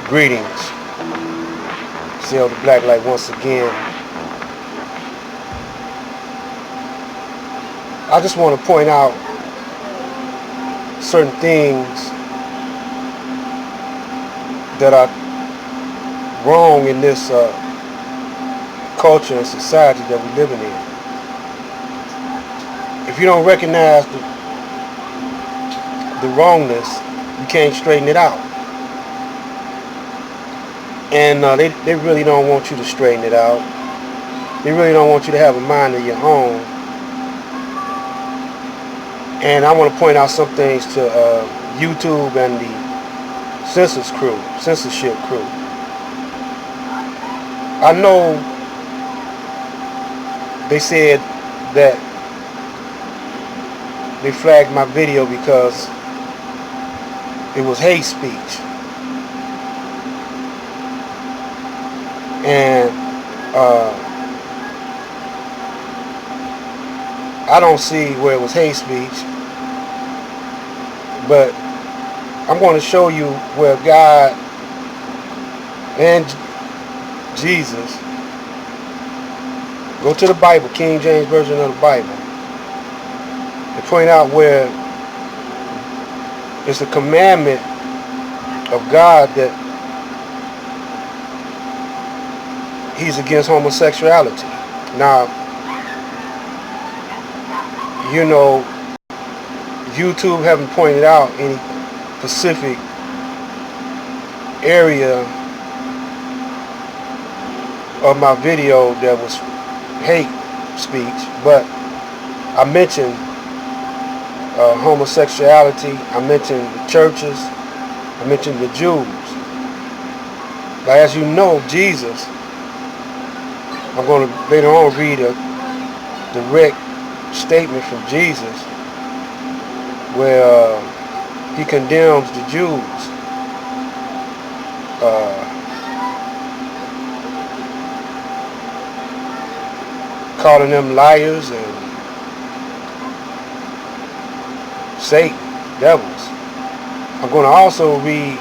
Greetings. CL the Black Light once again. I just want to point out certain things that are wrong in this culture and society that we're living in. If you don't recognize the wrongness, you can't straighten it out. And they really don't want you to straighten it out. They really don't want you to have a mind of your own. And I want to point out some things to YouTube and the censorship crew. I know they said that they flagged my video because it was hate speech. And I don't see where it was hate speech, but I'm going to show you where God and Jesus, go to the Bible, King James Version of the Bible, and point out where it's a commandment of God that He's against homosexuality. Now, you know, YouTube haven't pointed out any specific area of my video that was hate speech, but I mentioned homosexuality, I mentioned the churches, I mentioned the Jews. But as you know, Jesus, I'm going to later on read a direct statement from Jesus where he condemns the Jews, calling them liars and Satan, devils. I'm going to also read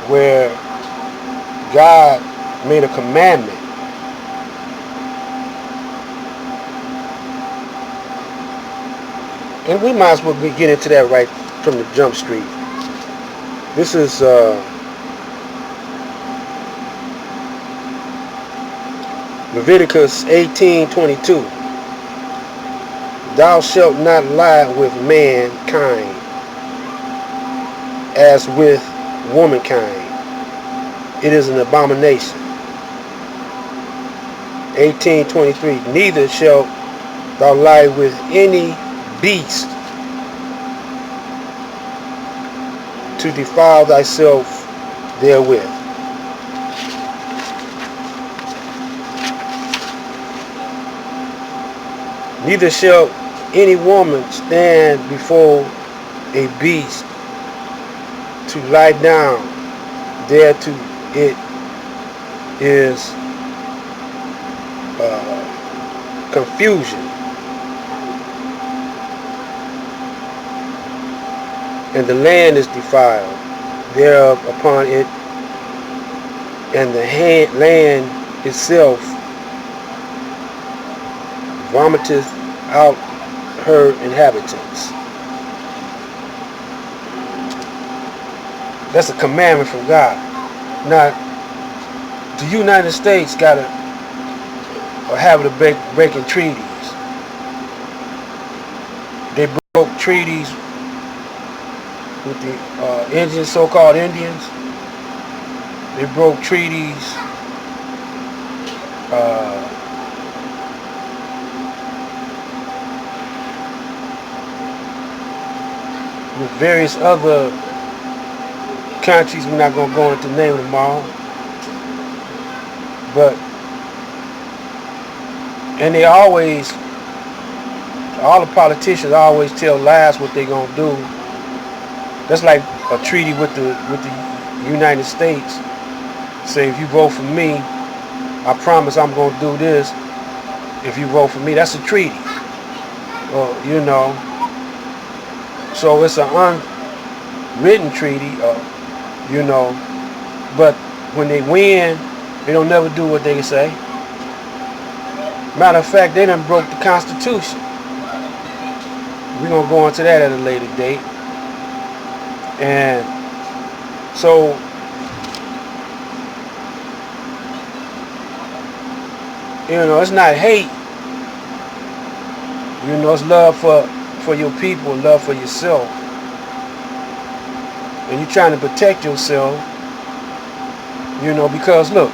where God made a commandment and we might as well get into that right from the jump street. This is Leviticus 18:22. Thou shalt not lie with mankind as with womankind. It is an abomination. 18:23. Neither shalt thou lie with any beast to defile thyself therewith. Neither shall any woman stand before a beast to lie down thereto. It is confusion. And the land is defiled thereof upon it, and the land itself vomiteth out her inhabitants. That's a commandment from God. Now, the United States got a habit of breaking treaties. They broke treaties with the Indians, so-called Indians. They broke treaties with various other countries. We're not going to go into name them all. And they always, all the politicians always tell lies what they're going to do. That's like a treaty with the United States. Say, if you vote for me, I promise I'm going to do this. If you vote for me, that's a treaty. you know. So it's an unwritten treaty, you know. But when they win, they don't never do what they say. Matter of fact, they done broke the Constitution. We're going to go into that at a later date. And so you know, it's not hate. You know, it's love for your people, love for yourself. And you're trying to protect yourself, you know, because look,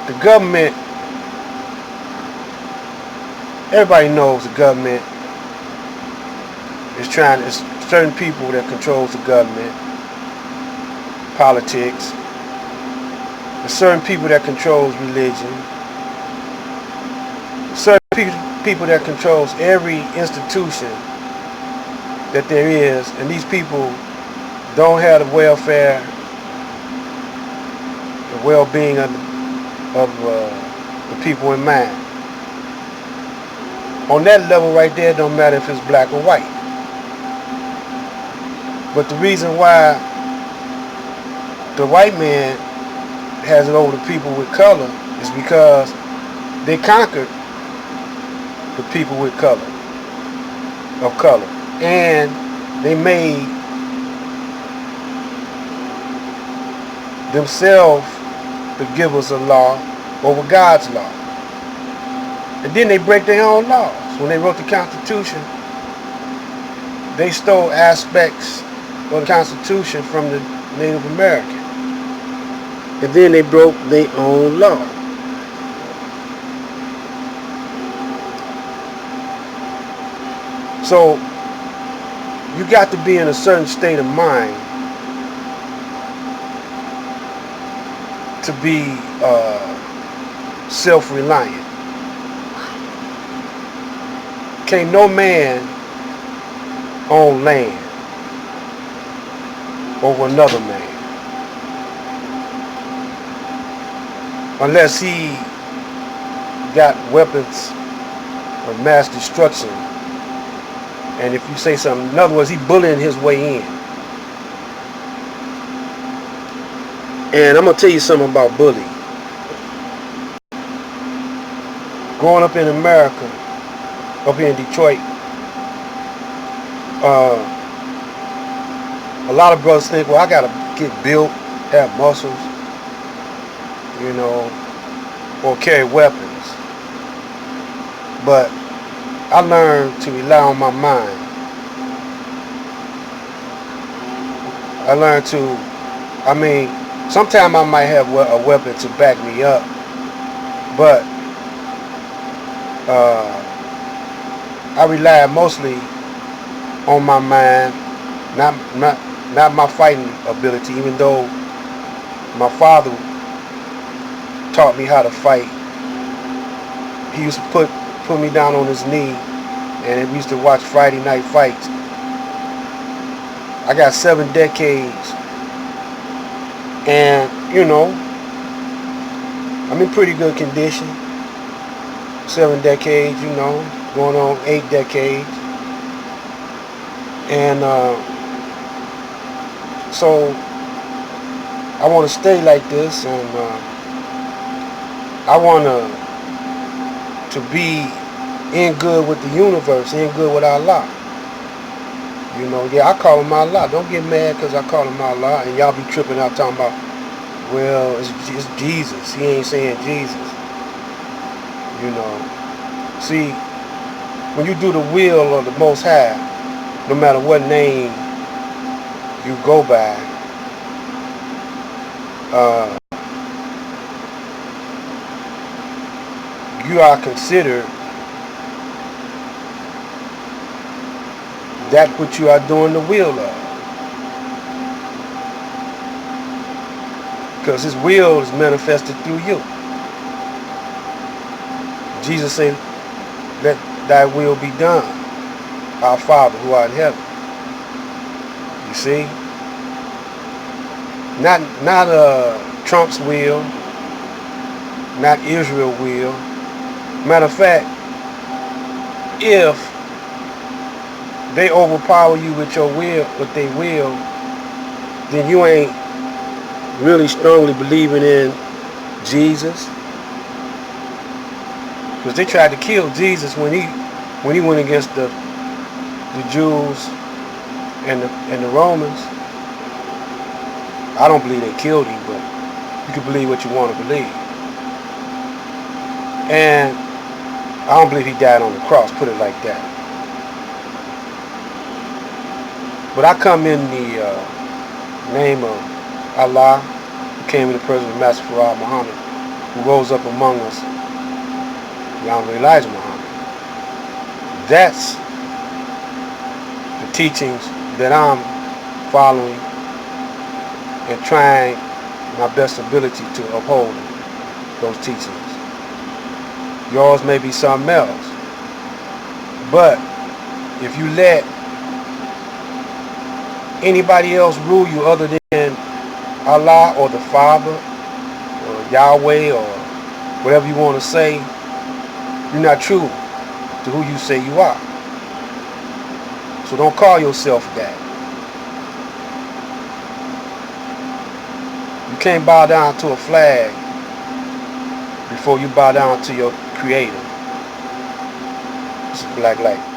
the government, everybody knows the government is trying, it's certain people that controls the government, politics. There's certain people that controls religion. Certain people that controls every institution that there is, and these people don't have the welfare, the well-being of the people in mind. On that level right there, it don't matter if it's black or white. But the reason why the white man has it over the people with color is because they conquered the people with color, and they made themselves the givers of law over God's law. And then they break their own laws. When they wrote the Constitution, they stole aspects of the Constitution from the Native American. And then they broke their own law. So you got to be in a certain state of mind to be self-reliant. Can't no man own land over another man unless he got weapons of mass destruction. And if you say something, in other words, he bullying his way in. And I'm going to tell you something about bullying. Growing up in America, up here in Detroit, a lot of brothers think, well, I got to get built, have muscles, you know, or carry weapons. But I learned to rely on my mind. I learned to, sometimes I might have a weapon to back me up, but I rely mostly on my mind, not my fighting ability, even though my father taught me how to fight. He used to put me down on his knee, and we used to watch Friday night fights. I got 7 decades, and you know, I'm in pretty good condition. 7 decades, you know, going on 8 decades, and so I want to stay like this, and I want to be in good with the universe, in good with Allah. You know, yeah, I call him Allah. Don't get mad because I call him Allah, and y'all be tripping out talking about, well, it's Jesus. He ain't saying Jesus. You know, see, when you do the will of the Most High, no matter what name you go by, you are considered that which you are doing the will of. Because his will is manifested through you. Jesus said, let thy will be done, our Father who art in heaven. You see? Not Trump's will, not Israel's will. Matter of fact, if they overpower you with your will, with their will, then you ain't really strongly believing in Jesus. Because they tried to kill Jesus when he went against the Jews and the Romans. I don't believe they killed him, but you can believe what you want to believe. And I don't believe he died on the cross, put it like that. But I come in the name of Allah, who came in the person of Master Farad Muhammad, who rose up among us, Yahweh Elijah Muhammad. That's the teachings that I'm following and trying my best ability to uphold those teachings. Yours may be something else. But if you let anybody else rule you other than Allah or the Father or Yahweh or whatever you want to say, you're not true to who you say you are. So don't call yourself that. You can't bow down to a flag before you bow down to your Creator. This is Black Light.